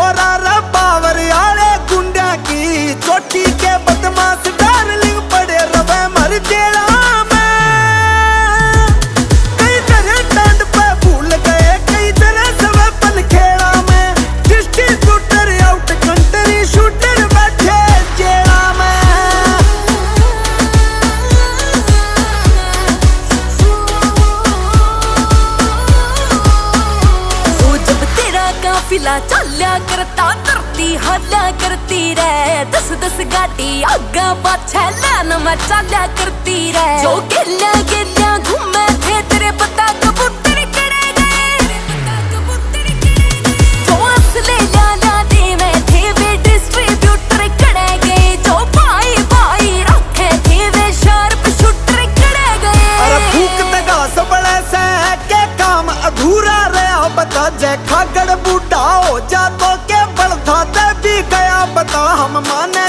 छोरा रे पावर आले गुंडा की चोटी के बदमाश डार्लिंग पड़े रवे मर जेला में। कई तरह टांड पे भूल गए, कई तरह सब पन खेला में। डिस्ट्रीब्यूटर आउट कंट्री शूटर बैठे जेला में। ओ जब तेरा काफिला चल्या करता धरती हल्ला करती रे। दस दस गाड़ी आगा पाछे लैन में चल्या करती रे। जो गेल्या गेल्या घूमे थे तेरे पता कबूतर कड़े गए। जो असले ला देवे थे वे डिस्ट्रीब्यूटर कड़े गए। जो भाई भाई रखे थे वे शार्प शूटर कड़े गए। अरे भूख तगा सबड़े से के काम अधूरा रहा बता। जय खागड़ बूढ़ा हो जा तो के बड़धा दे भी गया बता। हम माने